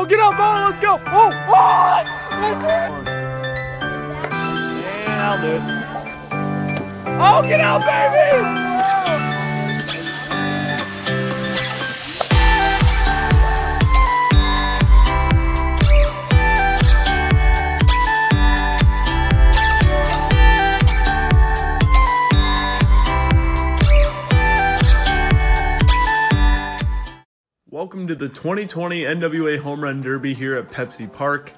Oh, get up, Bo, let's go. Oh, that's it. And I'll do it. Oh, get out, baby. Welcome to the 2020 NWA Home Run Derby here at Pepsi Park.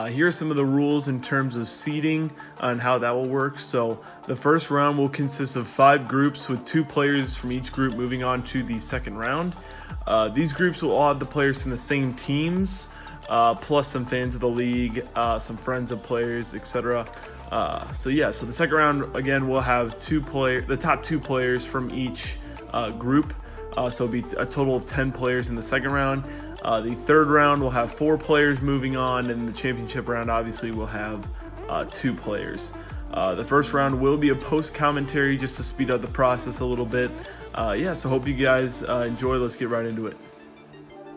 Here are some of the rules in terms of seeding and how that will work. So the first round will consist of 5 groups with 2 players from each group moving on to the second round. These groups will all have the players from the same teams, plus some fans of the league, some friends of players, etc. So the second round, again, we'll have the top 2 players from each group. So it'll be a total of 10 players in the second round. The third round will have 4 players moving on, and the championship round obviously will have 2 players. The first round will be a post-commentary just to speed up the process a little bit. So hope you guys enjoy. Let's get right into it.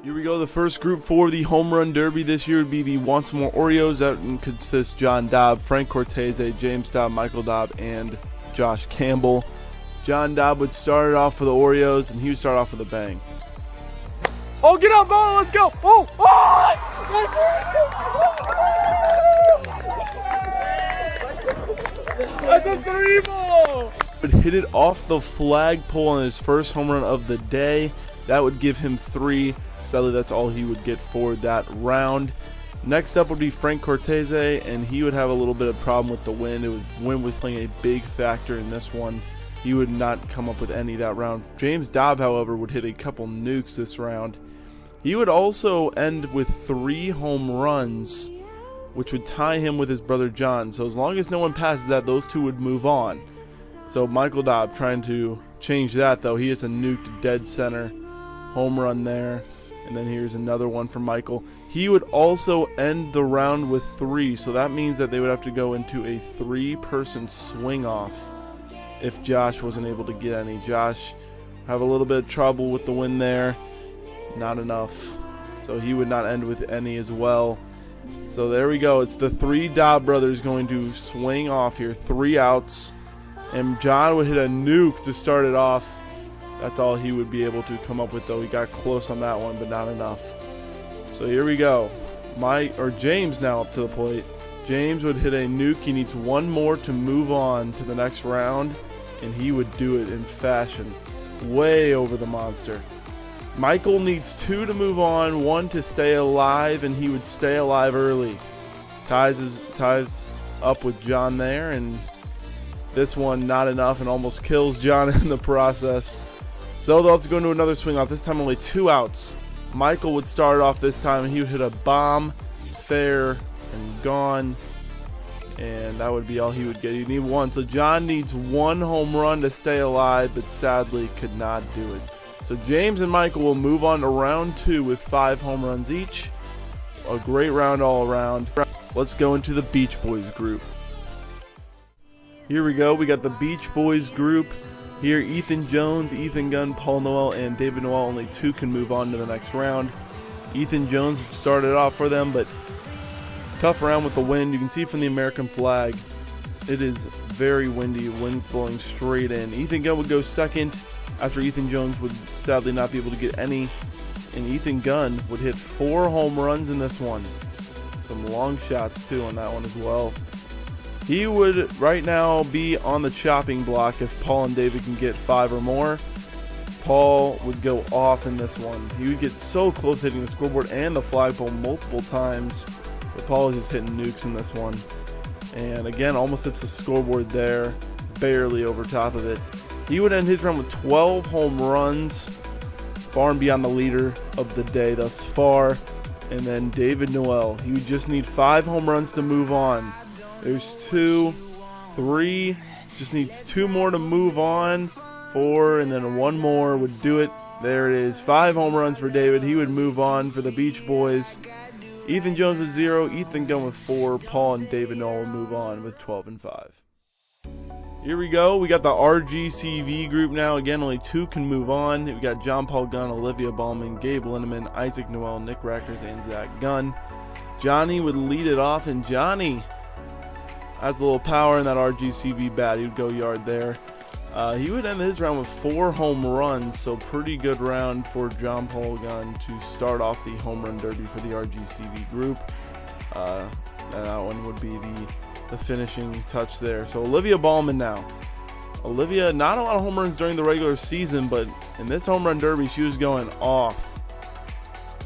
Here we go. The first group for the Home Run Derby this year would be the Want Some More Oreos. That consists John Dobb, Frank Cortese, James Dobb, Michael Dobb, and Josh Campbell. John Dobb would start it off for the Oreos, and he would start off with a bang. Oh, get up, Bo, let's go. Oh, that's a 3-ball. Would hit it off the flagpole on his first home run of the day. That would give him 3. Sadly, that's all he would get for that round. Next up would be Frank Cortese, and he would have a little bit of problem with the wind. Wind was playing a big factor in this one. He would not come up with any that round. James Dobb, however, would hit a couple nukes this round. He would also end with 3 home runs, which would tie him with his brother John. So as long as no one passes that, those 2 would move on. So Michael Dobb trying to change that, though. He hits a nuke to dead center. Home run there. And then here's another one from Michael. He would also end the round with 3. So that means that they would have to go into a 3-person swing-off if Josh wasn't able to get any. Josh have a little bit of trouble with the win there. Not enough. So he would not end with any as well. So there we go. It's the 3 Dobb brothers going to swing off here. 3 outs. And John would hit a nuke to start it off. That's all he would be able to come up with, though. He got close on that one, but not enough. So here we go. James now up to the plate. James would hit a nuke. He needs 1 more to move on to the next round, and he would do it in fashion. Way over the monster. Michael needs 2 to move on, 1 to stay alive, and he would stay alive early. Ties up with John there, and this one not enough and almost kills John in the process. So they'll have to go into another swing off. This time only 2 outs. Michael would start off this time, and he would hit a bomb, fair, and gone, and that would be all he would get. He'd need 1. So John needs 1 home run to stay alive, but sadly could not do it. So James and Michael will move on to round 2 with 5 home runs each. A great round all around. Let's go into the Beach Boys group. Here we go. We got the Beach Boys group. Here, Ethan Jones, Ethan Gunn, Paul Noel, and David Noel. Only 2 can move on to the next round. Ethan Jones had started off for them, but tough round with the wind. You can see from the American flag, it is very windy, wind blowing straight in. Ethan Gunn would go second after Ethan Jones would sadly not be able to get any. And Ethan Gunn would hit 4 home runs in this one. Some long shots, too, on that one as well. He would right now be on the chopping block if Paul and David can get 5 or more. Paul would go off in this one. He would get so close hitting the scoreboard and the flagpole multiple times. But Paul is just hitting nukes in this one. And again, almost hits the scoreboard there. Barely over top of it. He would end his round with 12 home runs. Far and beyond the leader of the day thus far. And then David Noel. He would just need 5 home runs to move on. There's 2, 3. Just needs 2 more to move on. 4, and then 1 more would do it. There it is. 5 home runs for David. He would move on for the Beach Boys. Ethan Jones with 0. Ethan Gunn with 4. Paul and David Noel would move on with 12 and 5. Here we go. We got the RGCV group now. Again, only 2 can move on. We got John Paul Gunn, Olivia Ballman, Gabe Linneman, Isaac Noel, Nick Rackers, and Zach Gunn. Johnny would lead it off, and Johnny has a little power in that RGCV bat. He would go yard there. He would end his round with 4 home runs, so pretty good round for John Paul Gunn to start off the home run derby for the RGCV group. And that one would be the finishing touch there. So Olivia Ballman now. Olivia, not a lot of home runs during the regular season, but in this home run derby, she was going off.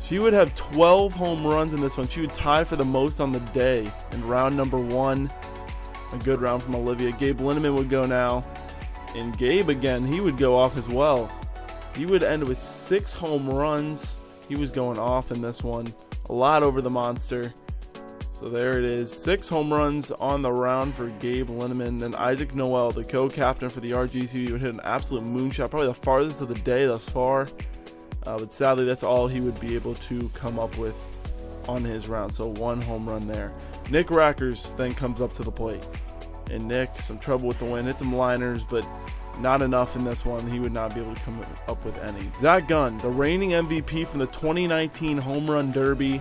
She would have 12 home runs in this one. She would tie for the most on the day in round number 1. A good round from Olivia. Gabe Linneman would go now. And Gabe, again, he would go off as well. He would end with 6 home runs. He was going off in this one. A lot over the monster. So there it is. 6 home runs on the round for Gabe Linneman. And Isaac Noel, the co-captain for the RGCV, would hit an absolute moonshot. Probably the farthest of the day thus far. But sadly, that's all he would be able to come up with on his round. So 1 home run there. Nick Rackers then comes up to the plate. And Nick, some trouble with the wind, hit some liners, but not enough in this one. He would not be able to come up with any. Zach Gunn, the reigning MVP from the 2019 Home Run Derby,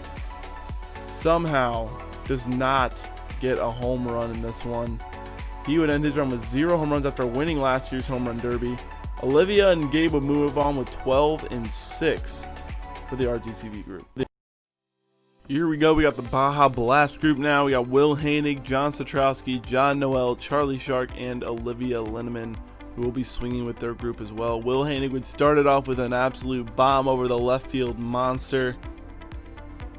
somehow does not get a home run in this one. He would end his run with 0 home runs after winning last year's Home Run Derby. Olivia and Gabe would move on with 12 and 6 for the RGCV group. Here we go. We got the Baja Blast group now. We got Will Hanig, John Satrowski, John Noel, Charlie Shark, and Olivia Linneman, who will be swinging with their group as well. Will Hanig would start it off with an absolute bomb over the left field monster,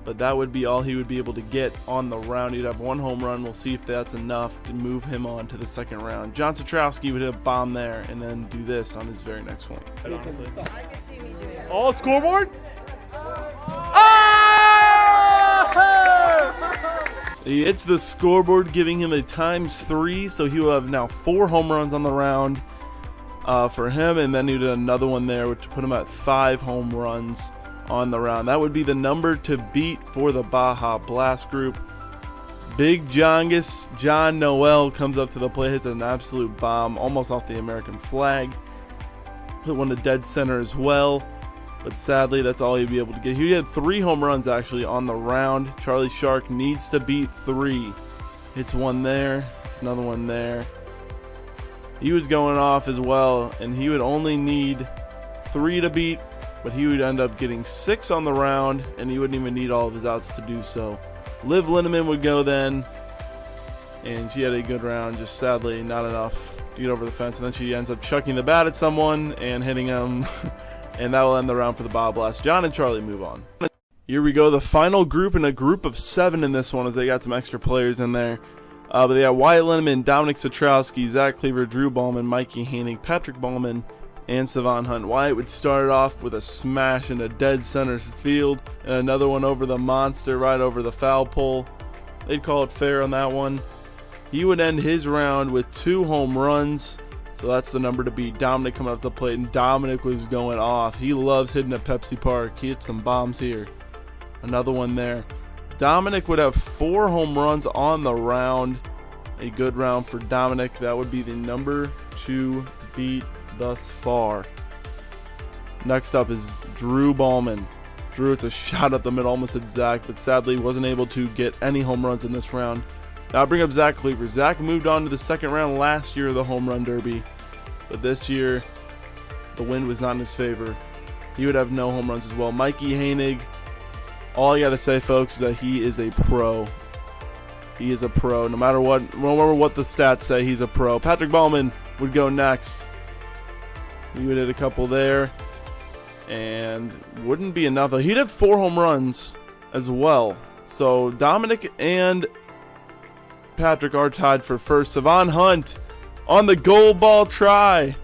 but that would be all he would be able to get on the round. He'd have 1 home run. We'll see if that's enough to move him on to the second round. John Satrowski would hit a bomb there and then do this on his very next swing. All scoreboard? He hits the scoreboard, giving him a ×3, so he will have now 4 home runs on the round for him, and then he did another one there, which put him at 5 home runs on the round. That would be the number to beat for the Baja Blast group. Big Jongus, John Noel, comes up to the plate, hits an absolute bomb, almost off the American flag. Hit one to dead center as well. But sadly, that's all he'd be able to get. He had 3 home runs actually on the round. Charlie Shark needs to beat 3. Hits one there. Hits another one there. He was going off as well, and he would only need 3 to beat, but he would end up getting 6 on the round, and he wouldn't even need all of his outs to do so. Liv Linneman would go then, and she had a good round, just sadly not enough to get over the fence, and then she ends up chucking the bat at someone and hitting him. And that will end the round for the Baja Blast. John and Charlie move on. Here we go, the final group, and a group of 7 in this one, as they got some extra players in there. But they got Wyatt Linneman, Dominic Satrowski, Zach Cleaver, Drew Ballman, Mikey Hanig, Patrick Ballman, and Savon Hunt. Wyatt would start it off with a smash in a dead center field, and another one over the monster, right over the foul pole. They'd call it fair on that one. He would end his round with 2 home runs. So that's the number to beat. Dominic coming up to the plate, and Dominic was going off. He loves hitting at Pepsi Park. He hit some bombs here. Another one there. Dominic would have 4 home runs on the round. A good round for Dominic. That would be the number to beat thus far. Next up is Drew Ballman. Drew, it's a shot up the middle, almost at Zach, but sadly wasn't able to get any home runs in this round. Now I bring up Zach Cleaver. Zach moved on to the second round last year of the Home Run Derby, but this year the wind was not in his favor. He would have no home runs as well. Mikey Hanig, all I gotta say, folks, is that he is a pro. He is a pro. No matter what the stats say, he's a pro. Patrick Ballman would go next. He would hit a couple there, and wouldn't be enough. He'd have 4 home runs as well. So Dominic and Patrick are tied for first. Savon Hunt on the gold ball try.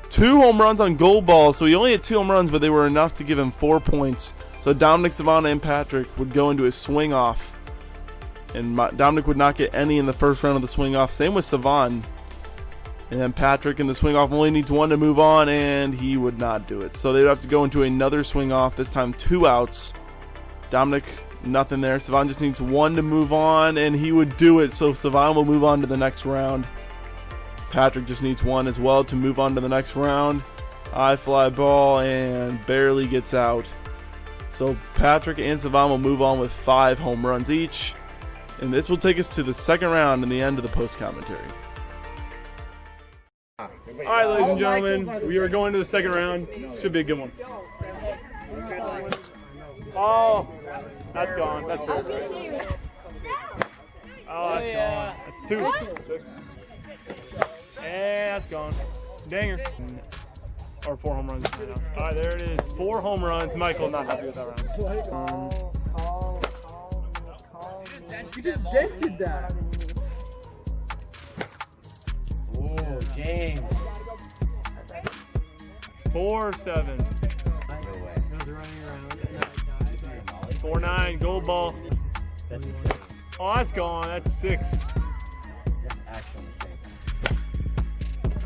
2 home runs on gold ball, so he only had 2 home runs, but they were enough to give him 4 points. So Dominic, Savon, and Patrick would go into a swing off, and Dominic would not get any in the first round of the swing off. Same with Savon. And then Patrick in the swing off only needs 1 to move on, and he would not do it. So they'd have to go into another swing off, this time 2 outs. Dominic, nothing there. Savon just needs 1 to move on, and he would do it. So Savon will move on to the next round. Patrick just needs one as well to move on to the next round. High fly ball and barely gets out. So Patrick and Savan will move on with 5 home runs each. And this will take us to the second round and the end of the post commentary. All right, ladies and gentlemen, we are going to the second round. Should be a good one. Oh, that's gone. That's good. Oh, that's gone. That's 2. 6. And that's gone. Danger. Or 4 home runs. All right, there it is. 4 home runs. Michael not happy with that round. You just dented that. Oh, James. 4-7. No way. 4-9. Gold ball. That's insane. Oh, that's gone. That's 6. That's actually insane.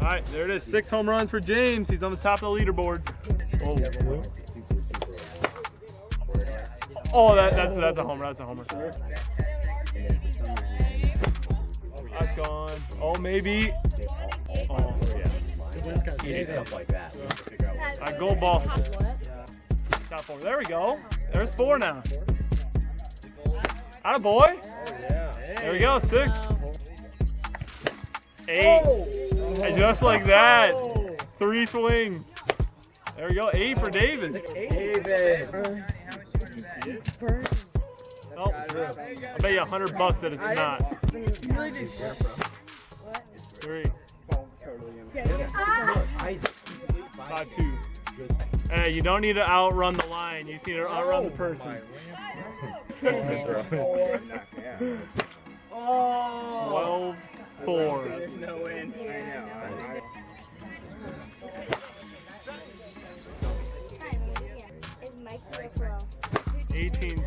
All right, there it is. 6 home runs for James. He's on the top of the leaderboard. Oh, that's a homer. That's a homer. That's gone. Oh, maybe. Oh, yeah. Stuff like that. All right, gold ball. Top 4. There we go. There's 4 now. Atta boy. There we go. 6. 8. And just like that, 3 swings. There we go. 8 for David. David. Oh, I bet you $100 that it's not. 3. 5-2. Hey, you don't need to outrun the line. You just need to outrun the person. 12-4. No win. I know. 18.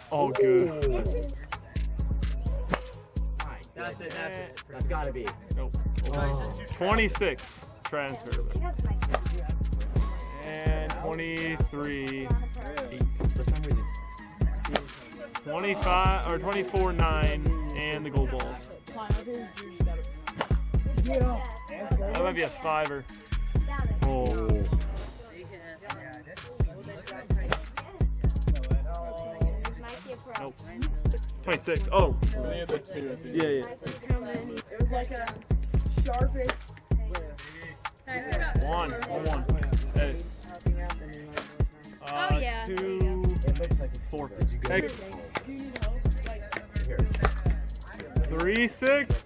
Oh, good. That's it. That's gotta be. Nope. 26. Transfer. And 23. 25 or 24-9 and the gold balls. That might be a 5er. Oh. 26. Oh. Yeah. It was like a sharpish. 1. Hey. Oh, yeah. 2. 4. Hey. 3, 6.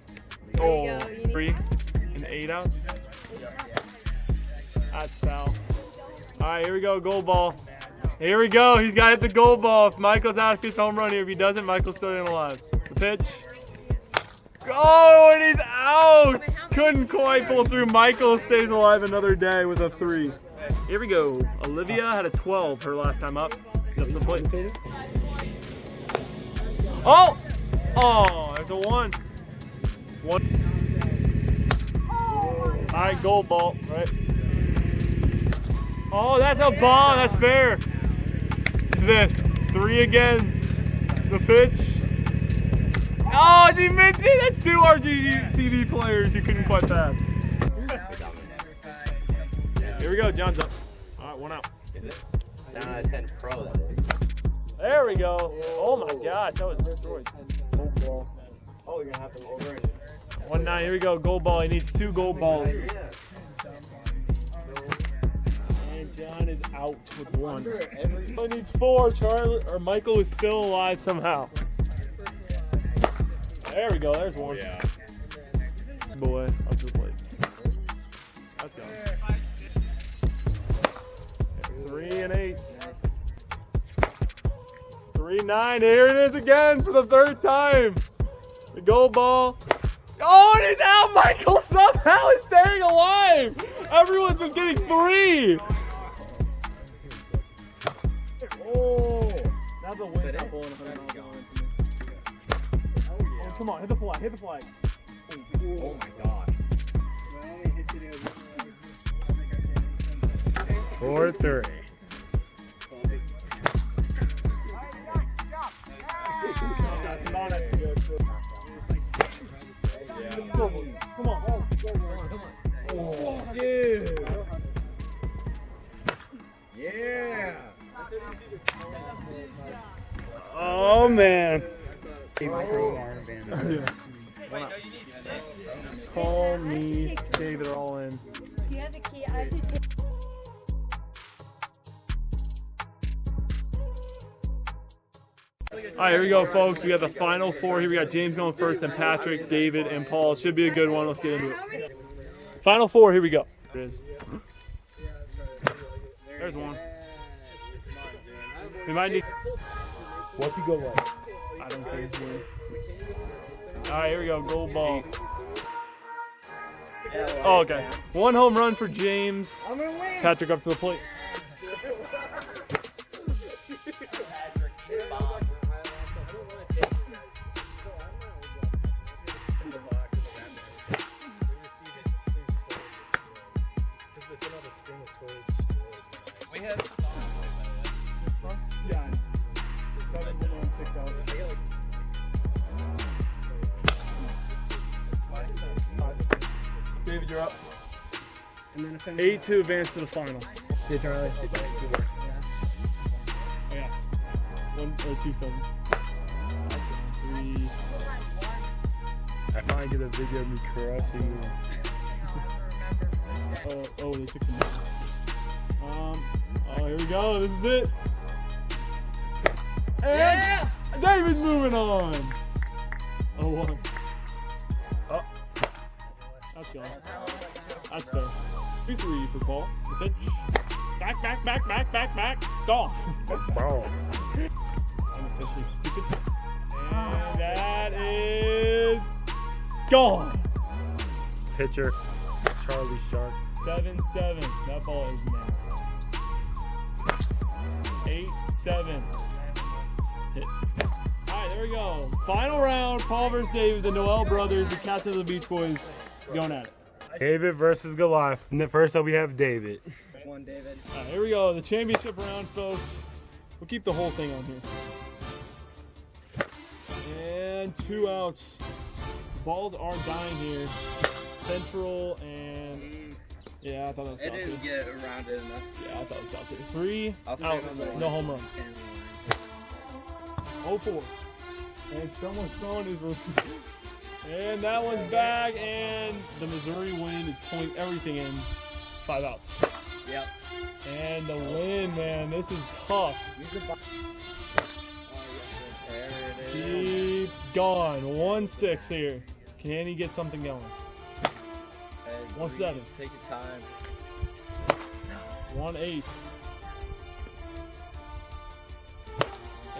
Oh, 3 and 8 outs. That's foul. All right, here we go. Gold ball. Here we go. He's got to hit the gold ball. If Michael's out of his home run here, if he doesn't, Michael's still in alive. The pitch. Oh, and he's out. Couldn't quite pull through. Michael stays alive another day with a 3. Here we go. Olivia had a 12 her last time up. Up to the plate. Oh! Oh, there's a 1. 1. All right, gold ball, right? Oh, that's a bomb. That's fair. It's this. 3 again. The pitch. Oh, he missed it. That's 2 RGCV players who couldn't quite pass. Here we go. John's up. All right, 1 out. Is it? 9 out of 10 pro, that is. There we go. Oh my gosh, that was destroyed. Oh, you're going to have to over it. 1-9. Here we go. Gold ball. He needs 2 gold balls. And John is out with 1. He needs 4. Charlie or Michael is still alive somehow. There we go. There's 1. Yeah. Boy, up to the plate. Let's go. 3 and 8. 3-9. Here it is again for the 3rd time. The gold ball. Oh, and he's out. Michael somehow is staying alive. Everyone's just getting 3. Oh, that's a win. Not pulling oh, come on, hit the flag. Hit the flag. Oh my god. 4-3. Come on. Yeah. Oh man. Call me David all in. Do you have the key? I have to take. All right, here we go, folks. We got the final four here. We got James going first, and Patrick, David, and Paul. Should be a good one. Let's get into it. Final four. Here we go. There it is. There's one. We might need. What could go wrong? I don't think so. All right, here we go. Gold ball. Oh, okay. One home run for James. Patrick up to the plate. David, you're up. 8 to advance to the final. Hey, Charlie. Yeah. 2-7. 3. I finally get a video of me crushing them. Oh, they took some. Oh, here we go. This is it. And David's moving on. 0-1. Oh, that's gone. That's there. 2-3 for Paul. The pitch. Back. Gone. Ball. I'm officially stupid. And that is gone. Pitcher, Charlie Shark. 7-7. That ball is mad. 8-7. Hit. Alright, there we go. Final round. Paul versus David, the Noel brothers, the captain of the Beach Boys, going at it. David versus Goliath. First up, we have David. One, David. Alright, here we go. The championship round, folks. We'll keep the whole thing on here. And 2 outs. The balls are dying here. Central and... Yeah, I thought that was It about didn't to. get around it enough. Yeah, I thought it was about to. 3 I'll outs. stand on the No line. home runs. 0-4. And someone's phone is... And that one's back, and the Missouri wind is pulling everything in. 5 outs. Yep. And the wind, man, this is tough. There it is. Deep gone. 1-6 here. Can he get something going? 1-7. Take your time. 1-8.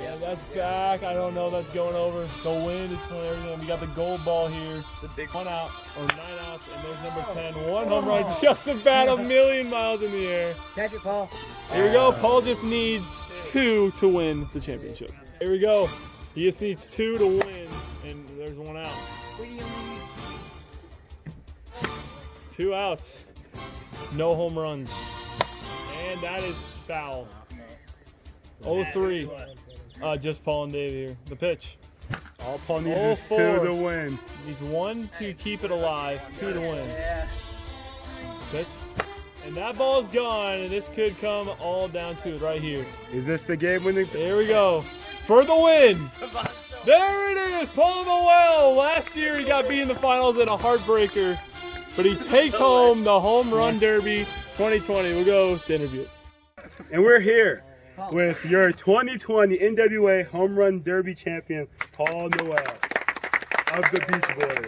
And that's back. I don't know. That's going over. The wind is pulling everything. We got the gold ball here. The big 1 out, or 9 outs, and there's number 10. 1 home run, just about a million miles in the air. Catch it, Paul. Here we go. Paul just needs 2 to win the championship. Here we go. He just needs 2 to win, and there's 1 out. 2 outs. No home runs. And that is foul. 0-3. Just Paul and Dave here. The pitch. All Paul needs is 2 to win. Needs 1 to keep it alive, 2 to win. Yeah. Pitch. And that ball's gone, and this could come all down to it right here. Is this the game winning? There we go. For the win. There it is. Paul Noel. Last year he got beat in the finals in a heartbreaker, but he takes home the Home Run Derby 2020. We'll go to interview. And we're here with your 2020 NWA Home Run Derby champion, Paul Noel of the Beach Boys.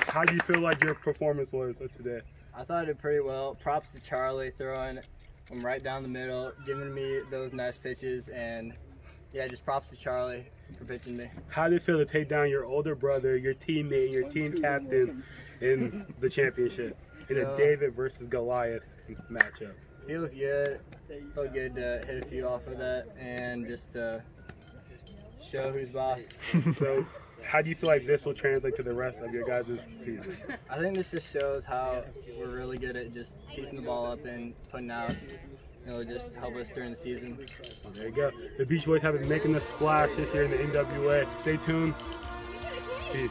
How do you feel like your performance was today? I thought I did pretty well. Props to Charlie throwing them right down the middle, giving me those nice pitches, and yeah, just props to Charlie for pitching me. How did it feel to take down your older brother, your teammate, and your team captain in the championship in a David versus Goliath matchup? Feels good. Felt good to hit a few off of that and just show who's boss. So, how do you feel like this will translate to the rest of your guys' season? I think this just shows how we're really good at just piecing the ball up and putting out. It'll just help us during the season. There you go. The Beach Boys have been making a splash this year in the NWA. Stay tuned. Peace.